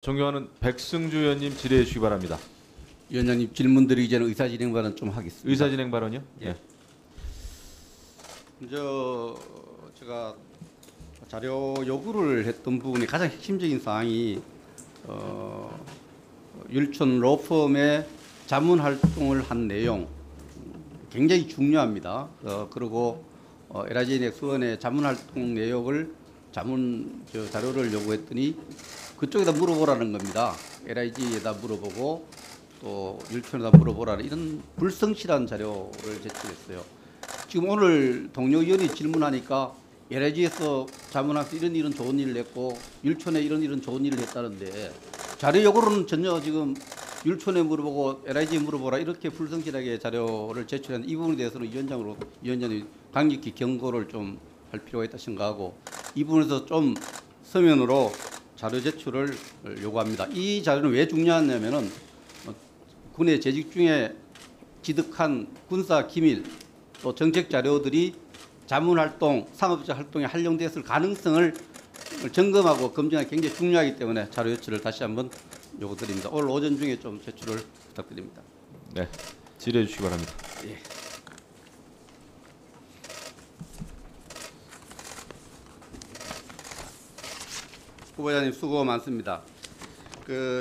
존경하는 백승주 의원님 질의해 주시기 바랍니다. 위원장님 질문 드리기 전에 의사진행 발언 좀 하겠습니다. 의사진행 발언이요? 예. 제가 자료 요구를 했던 부분이 가장 핵심적인 사항이 율촌 로펌의 자문 활동을 한 내용 굉장히 중요합니다. 그리고 LIGNX 수원의 자문 활동 내역을 자료를 요구했더니 그쪽에다 물어보라는 겁니다. LIG에다 물어보고 또 율촌에다 물어보라는 이런 불성실한 자료를 제출했어요. 지금 오늘 동료 의원이 질문하니까 LIG에서 자문해서 이런 좋은 일을 했고 율촌에 이런 좋은 일을 했다는데 자료 요구로는 전혀 지금 율촌에 물어보고 LIG에 물어보라 이렇게 불성실하게 자료를 제출한 이 부분에 대해서는 위원장이 강력히 경고를 좀 할 필요가 있다 생각하고 이 부분에서 좀 서면으로 자료 제출을 요구합니다. 이 자료는 왜 중요하냐면은 군의 재직 중에 지득한 군사 기밀 또 정책 자료들이 자문활동, 상업적 활동에 활용됐을 가능성을 점검하고 검증하기 굉장히 중요하기 때문에 자료 제출을 다시 한번 요구드립니다. 오늘 오전 중에 좀 제출을 부탁드립니다. 네, 질의해 주시기 바랍니다. 예. 후보자님 수고 많습니다.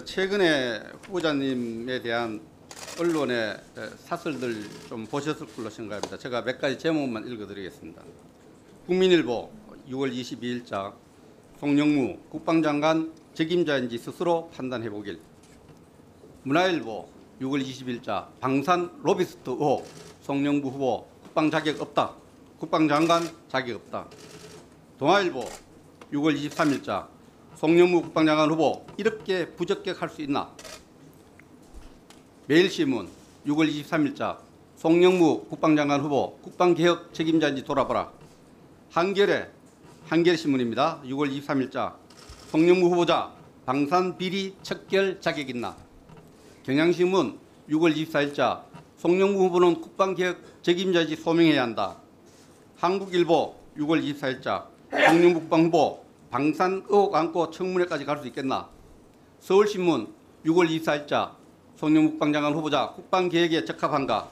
최근에 후보자님에 대한 언론의 사설들 좀 보셨을 걸로 생각합니다. 제가 몇 가지 제목만 읽어드리겠습니다. 국민일보 6월 22일자 송영무 국방장관 책임자인지 스스로 판단해보길. 문화일보 6월 20일자 방산 로비스트 의혹 송영무 후보 국방 자격 없다. 국방장관 자격 없다. 동아일보 6월 23일자 송영무 국방장관 후보 이렇게 부적격할 수 있나? 매일신문 6월 23일자 송영무 국방장관 후보 국방개혁 책임자인지 돌아보라. 한겨레신문입니다. 6월 23일자 송영무 후보자 방산 비리 척결 자격 있나? 경향신문 6월 24일자 송영무 후보는 국방개혁 책임자인지 소명해야 한다. 한국일보 6월 24일자 송영무 국방후보 방산 의혹 안고 청문회까지 갈 수 있겠나? 서울신문 6월 24일자 송영무 국방장관 후보자 국방계획에 적합한가?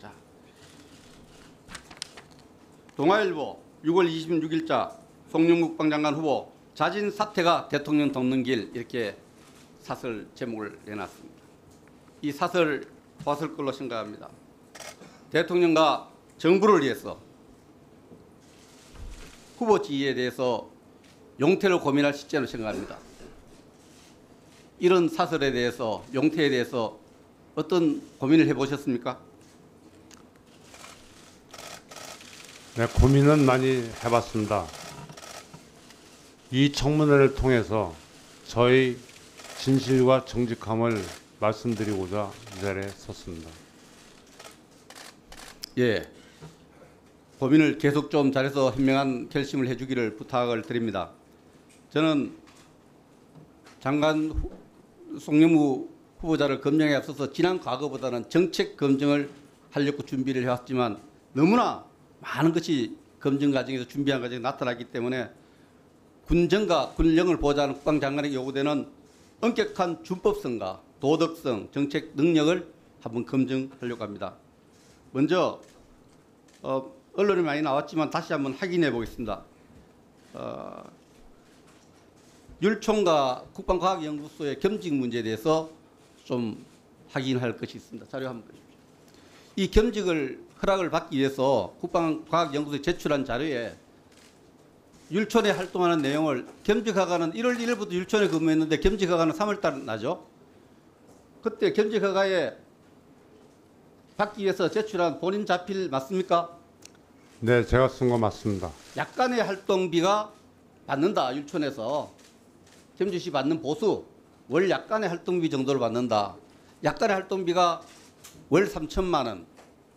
자, 동아일보 6월 26일자 송영무 국방장관 후보 자진 사퇴가 대통령 돕는 길 이렇게 사설 제목을 내놨습니다. 이 사설 봤을 걸로 생각합니다. 대통령과 정부를 위해서 후보 지위에 대해서 용퇴를 고민할 시점을 생각합니다. 이런 사설에 대해서 용퇴에 대해서 어떤 고민을 해보셨습니까? 네, 고민은 많이 해봤습니다. 이 청문회를 통해서 저희 진실과 정직함을 말씀드리고자 이 자리에 섰습니다. 예. 고민을 계속 좀 잘해서 현명한 결심을 해주기를 부탁을 드립니다. 저는 장관 송영무 후보자를 검증에 앞서서 지난 과거보다는 정책 검증을 하려고 준비를 해왔지만 너무나 많은 것이 검증 과정에서 준비한 과정에 나타났기 때문에 군정과 군령을 보호하는 국방장관에게 요구되는 엄격한 준법성과 도덕성, 정책 능력을 한번 검증하려고 합니다. 먼저 언론에 많이 나왔지만 다시 한번 확인해 보겠습니다. 율촌과 국방과학연구소의 겸직 문제에 대해서 좀 확인할 것이 있습니다. 자료 한번 보십시오. 이 겸직을 허락을 받기 위해서 국방과학연구소에 제출한 자료에 율촌에 활동하는 내용을 겸직허가는 1월 1일부터 율촌에 근무했는데 겸직허가는 3월달 나죠. 그때 겸직허가에 받기 위해서 제출한 본인 자필 맞습니까? 네, 제가 쓴 거 맞습니다. 약간의 활동비가 받는다. 율촌에서 겸직시 받는 보수 월 약간의 활동비 정도를 받는다. 약간의 활동비가 월 3천만 원.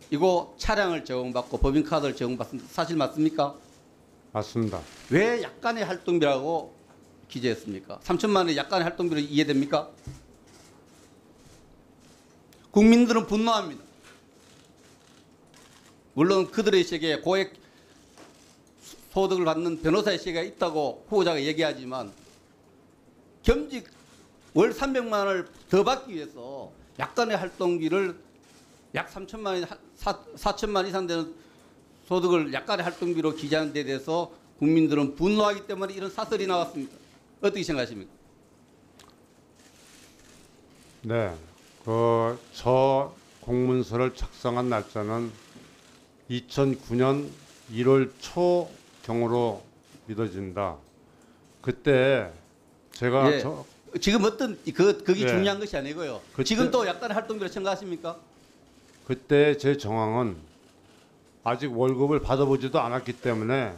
이거 차량을 제공받고 법인카드를 제공받습니다. 사실 맞습니까? 맞습니다. 왜 약간의 활동비라고 기재했습니까? 3천만 원의 약간의 활동비로 이해됩니까? 국민들은 분노합니다. 물론 그들의 세계에 고액 소득을 받는 변호사의 세계가 있다고 후보자가 얘기하지만 겸직 월 300만 원을 더 받기 위해서 약간의 활동비를 약 3천만 원, 4천만 이상 되는 소득을 약간의 활동비로 기재하는 데 대해서 국민들은 분노하기 때문에 이런 사설이 나왔습니다. 어떻게 생각하십니까? 네, 저 공문서를 작성한 날짜는 2009년 1월 초경으로 믿어진다. 그때 제가 예. 지금 어떤 그게 예. 중요한 것이 아니고요. 그때- 지금 또 약간의 활동비로 생각하십니까? 그때 제 정황은 아직 월급을 받아보지도 않았기 때문에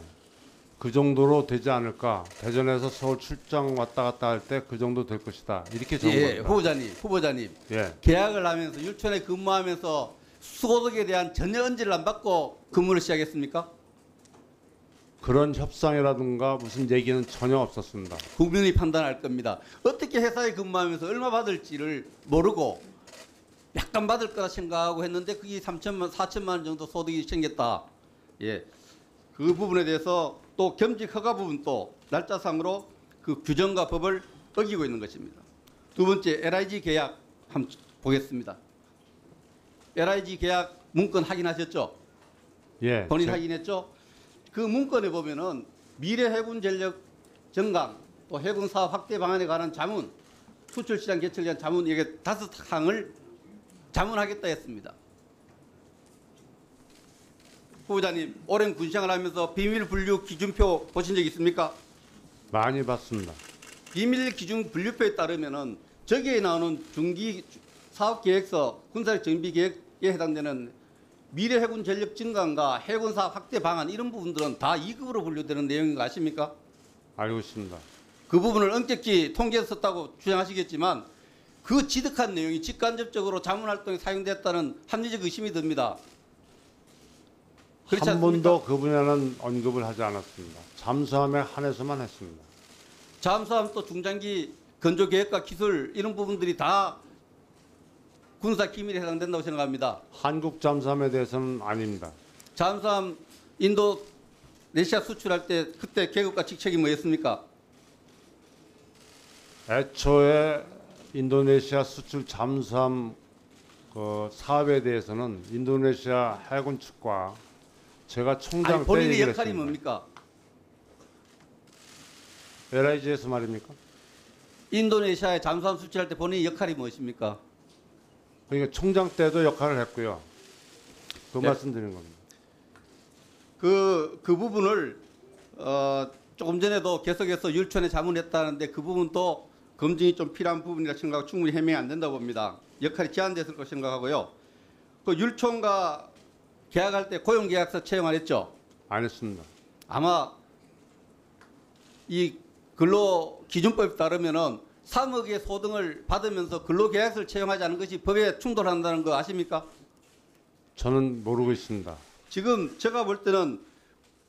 그 정도로 되지 않을까. 대전에서 서울 출장 왔다 갔다 할 때 그 정도 될 것이다. 이렇게 적은 예, 겁니다. 후보자님. 예, 계약을 하면서 율촌에 근무하면서 소득에 대한 전혀 언지를 안 받고 근무를 시작했습니까? 그런 협상이라든가 무슨 얘기는 전혀 없었습니다. 국민이 판단할 겁니다. 어떻게 회사에 근무하면서 얼마 받을지를 모르고 약간 받을 거라 생각하고 했는데 그게 3천만, 4천만 원 정도 소득이 생겼다. 예. 그 부분에 대해서 또 겸직 허가 부분도 날짜상으로 그 규정과 법을 어기고 있는 것입니다. 두 번째, LIG 계약 한번 보겠습니다. LIG 계약 문건 확인하셨죠? 예, 본인 확인했죠? 그 문건에 보면은 미래 해군 전력 정강 또 해군 사업 확대 방안에 관한 자문, 수출 시장 개척에 대한 자문 이게 5항을 자문하겠다 했습니다. 후보자님, 오랜 군생활 하면서 비밀 분류 기준표 보신 적 있습니까? 많이 봤습니다. 비밀 기준 분류표에 따르면은 저기에 나오는 중기 사업 계획서, 군사력 정비 계획에 해당되는 미래 해군 전력 증강과 해군 사업 확대 방안 이런 부분들은 다 2급으로 분류되는 내용인 거 아십니까? 알고 있습니다. 그 부분을 엄격히 통계에서 썼다고 주장하시겠지만 그 지득한 내용이 직간접적으로 자문 활동에 사용됐다는 합리적 의심이 듭니다. 그렇지 한 않습니까? 번도 그 분야는 언급을 하지 않았습니다. 잠수함에 한해서만 했습니다. 잠수함 또 중장기 건조 계획과 기술 이런 부분들이 다 군사 기밀에 해당된다고 생각합니다. 한국 잠수함에 대해서는 아닙니다. 잠수함 인도네시아 수출할 때 그때 계급과 직책이 뭐였습니까? 애초에 인도네시아 수출 잠수함 그 사업에 대해서는 인도네시아 해군 측과 제가 총장 아니, 때 본인의 얘기를 역할이 했습니다. 뭡니까? LIG에서 말입니까? 인도네시아에 잠수함 수출할 때 본인의 역할이 무엇입니까? 그러니까 총장 때도 역할을 했고요. 그 네. 말씀드린 겁니다. 그 부분을 조금 전에도 계속해서 율촌에 자문했다는데 그 부분도 검증이 좀 필요한 부분이라 생각하고 충분히 해명이 안 된다고 봅니다. 역할이 제한됐을 거 생각하고요. 그 율촌과 계약할 때 고용계약서 채용 안 했죠? 안 했습니다. 아마 이 근로기준법에 따르면은 3억의 소득을 받으면서 근로계약서를 채용하지 않은 것이 법에 충돌한다는 거 아십니까? 저는 모르고 있습니다. 지금 제가 볼 때는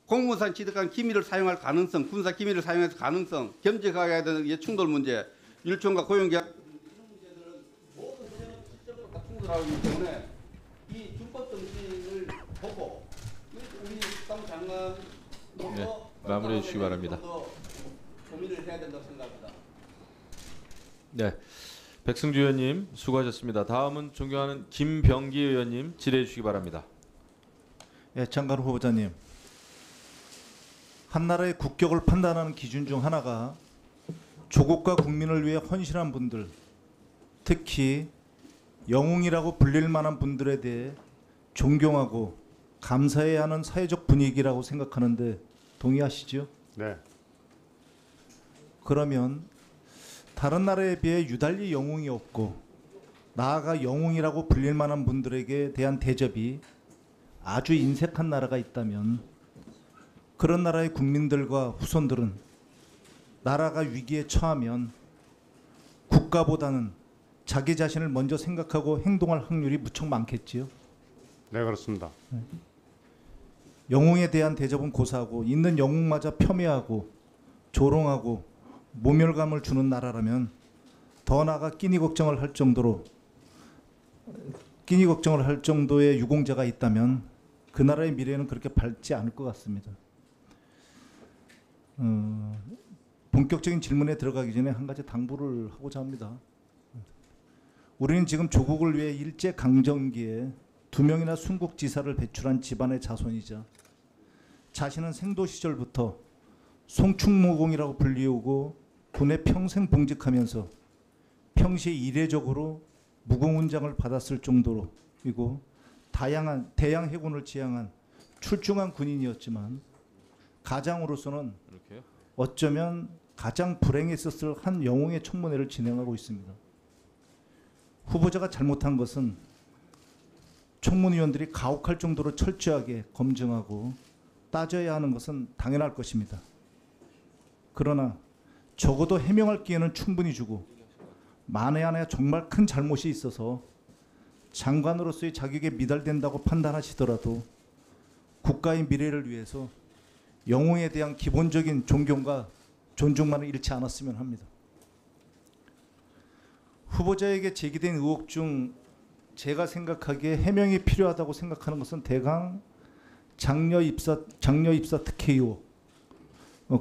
공무상 취득한 기밀을 사용할 가능성, 군사 기밀을 사용할 가능성, 겸직하게 되는 게 충돌 문제, 율촌과 고용계약 이런 문제들은 모든 현역은 실질적으로 다 충돌하고 있기 때문에 이 준법 정신을 보고 우리 국방 장관 네, 마무리해 주시기 바랍니다. 고민을 해야 된다고 생각합니다. 네, 백승주 의원님 수고하셨습니다. 다음은 존경하는 김병기 의원님 질의해 주시기 바랍니다. 예, 장관 후보자님. 한 나라의 국격을 판단하는 기준 중 하나가 조국과 국민을 위해 헌신한 분들, 특히 영웅이라고 불릴 만한 분들에 대해 존경하고 감사해야 하는 사회적 분위기라고 생각하는데 동의하시죠? 네, 그러면 다른 나라에 비해 유달리 영웅이 없고 나아가 영웅이라고 불릴 만한 분들에게 대한 대접이 아주 인색한 나라가 있다면 그런 나라의 국민들과 후손들은 나라가 위기에 처하면 국가보다는 자기 자신을 먼저 생각하고 행동할 확률이 무척 많겠지요. 네 그렇습니다. 영웅에 대한 대접은 고사하고 있는 영웅마저 폄훼하고 조롱하고 모멸감을 주는 나라라면 더 나아가 끼니 걱정을 할 정도의 유공자가 있다면 그 나라의 미래는 그렇게 밝지 않을 것 같습니다. 본격적인 질문에 들어가기 전에 한 가지 당부를 하고자 합니다. 우리는 지금 조국을 위해 일제 강점기에 2명이나 순국지사를 배출한 집안의 자손이자 자신은 생도 시절부터 송충무공이라고 불리우고 군에 평생 봉직하면서 평시에 이례적으로 무공훈장을 받았을 정도이고 대양 해군을 지향한 출중한 군인이었지만 가장으로서는 이렇게요? 어쩌면 가장 불행했었을 한 영웅의 청문회를 진행하고 있습니다. 후보자가 잘못한 것은 청문위원들이 가혹할 정도로 철저하게 검증하고 따져야 하는 것은 당연할 것입니다. 그러나 적어도 해명할 기회는 충분히 주고 만에 하나 정말 큰 잘못이 있어서 장관으로서의 자격에 미달된다고 판단하시더라도 국가의 미래를 위해서 영웅에 대한 기본적인 존경과 존중만을 잃지 않았으면 합니다. 후보자에게 제기된 의혹 중 제가 생각하기에 해명이 필요하다고 생각하는 것은 대강 장녀 입사 특혜 의혹,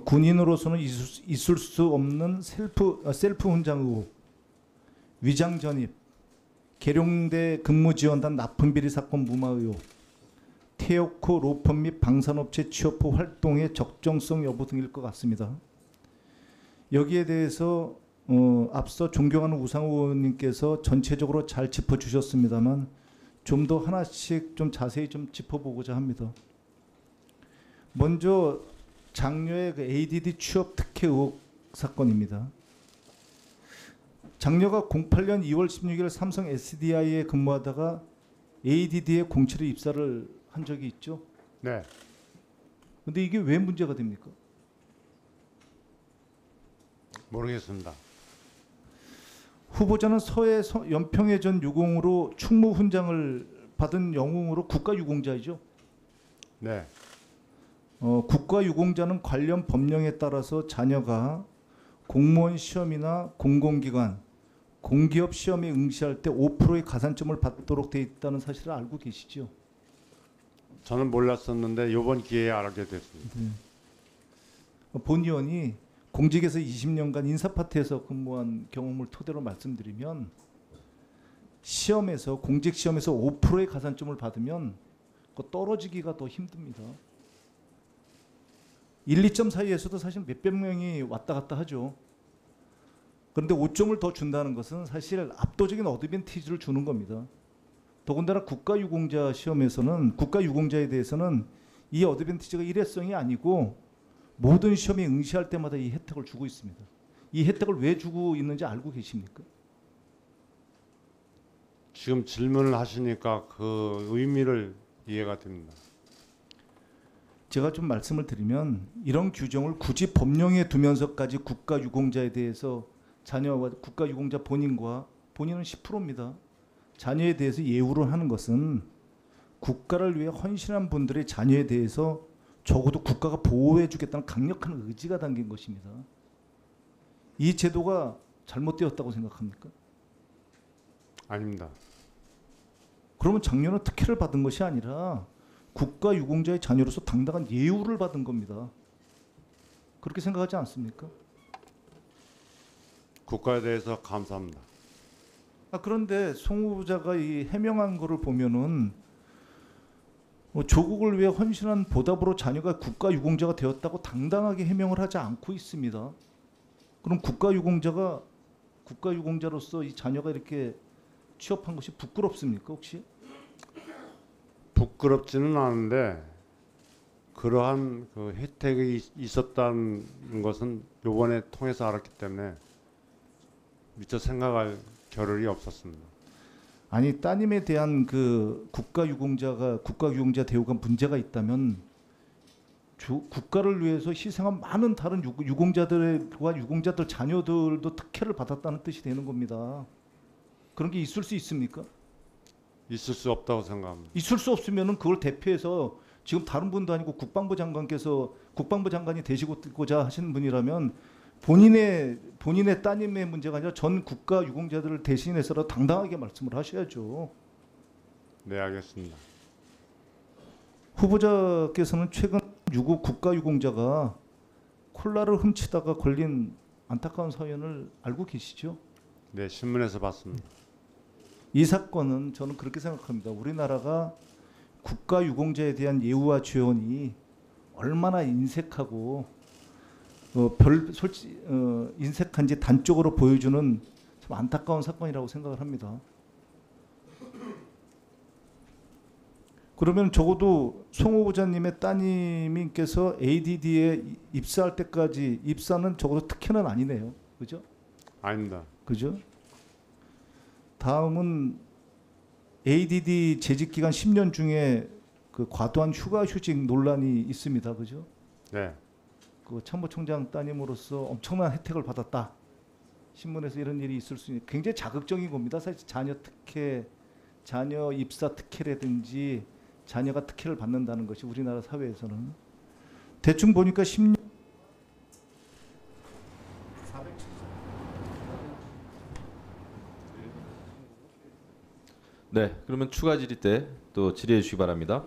군인으로서는 있을 수 없는 셀프 훈장 의혹, 위장 전입, 계룡대 근무지원단 납품비리 사건 무마 의혹, 태역호 로펌 및 방산업체 취업 후 활동의 적정성 여부 등일 것 같습니다. 여기에 대해서 앞서 존경하는 우상호 의원님께서 전체적으로 잘 짚어주셨습니다만 좀 더 하나씩 좀 자세히 좀 짚어보고자 합니다. 먼저 장녀의 그 ADD 취업 특혜 의혹 사건입니다. 장녀가 08년 2월 16일 삼성 SDI에 근무하다가 ADD에 07에 입사를 한 적이 있죠. 네. 근데 이게 왜 문제가 됩니까? 모르겠습니다. 후보자는 서해 연평해 전 유공으로 충무 훈장을 받은 영웅으로 국가유공자이죠. 네. 국가유공자는 관련 법령에 따라서 자녀가 공무원 시험이나 공공기관, 공기업 시험에 응시할 때 5%의 가산점을 받도록 돼 있다는 사실을 알고 계시죠? 저는 몰랐었는데 이번 기회에 알게 됐습니다. 본 의원이 공직에서 20년간 인사파트에서 근무한 경험을 토대로 말씀드리면 시험에서 공직 시험에서 5%의 가산점을 받으면 떨어지기가 더 힘듭니다. 1, 2점 사이에서도 사실 몇백 명이 왔다 갔다 하죠. 그런데 5점을 더 준다는 것은 사실 압도적인 어드밴티지를 주는 겁니다. 더군다나 국가유공자 시험에서는 국가유공자에 대해서는 이 어드밴티지가 일회성이 아니고 모든 시험에 응시할 때마다 이 혜택을 주고 있습니다. 이 혜택을 왜 주고 있는지 알고 계십니까? 지금 질문을 하시니까 그 의미를 이해가 됩니다. 제가 좀 말씀을 드리면 이런 규정을 굳이 법령에 두면서까지 국가유공자에 대해서 자녀와 국가유공자 본인과 본인은 10%입니다. 자녀에 대해서 예우를 하는 것은 국가를 위해 헌신한 분들의 자녀에 대해서 적어도 국가가 보호해 주겠다는 강력한 의지가 담긴 것입니다. 이 제도가 잘못되었다고 생각합니까? 아닙니다. 그러면 장녀는 특혜를 받은 것이 아니라 국가유공자의 자녀로서 당당한 예우를 받은 겁니다. 그렇게 생각하지 않습니까? 국가에 대해서 감사합니다. 그런데 송 후보자가 이 해명한 거를 보면은 조국을 위해 헌신한 보답으로 자녀가 국가유공자가 되었다고 당당하게 해명을 하지 않고 있습니다. 그럼 국가유공자로서 이 자녀가 이렇게 취업한 것이 부끄럽습니까 혹시? 부끄럽지는 않은데 그러한 그 혜택이 있었다는 것은 이번에 통해서 알았기 때문에 미처 생각할 겨를이 없었습니다. 아니 따님에 대한 그 국가유공자 대우가 문제가 있다면 국가를 위해서 희생한 많은 다른 유공자들과 유공자들 자녀들도 특혜를 받았다는 뜻이 되는 겁니다. 그런 게 있을 수 있습니까? 있을 수 없다고 생각합니다. 있을 수 없으면은 그걸 대표해서 지금 다른 분도 아니고 국방부 장관이 되시고자 하시는 분이라면 본인의 따님의 문제가 아니라 전 국가 유공자들을 대신해서라도 당당하게 말씀을 하셔야죠. 네, 알겠습니다. 후보자께서는 최근 국가 유공자가 콜라를 훔치다가 걸린 안타까운 사연을 알고 계시죠? 네, 신문에서 봤습니다. 이 사건은 저는 그렇게 생각합니다. 우리나라가 국가 유공자에 대한 예우와 지원이 얼마나 인색하고 인색한지 단적으로 보여주는 참 안타까운 사건이라고 생각을 합니다. 그러면 적어도 송 후보자님의 따님께서 ADD에 입사할 때까지 입사는 적어도 특혜는 아니네요. 그죠? 아닙니다. 그죠? 다음은 ADD 재직 기간 10년 중에 그 과도한 휴가 휴직 논란이 있습니다. 그죠? 네, 그 참모총장 따님으로서 엄청난 혜택을 받았다. 신문에서 이런 일이 있을 수 있는 굉장히 자극적인 겁니다. 사실 자녀 특혜, 자녀 입사 특혜라든지 자녀가 특혜를 받는다는 것이 우리나라 사회에서는 대충 보니까 10년 네, 그러면 추가 질의 때 또 질의해 주시기 바랍니다.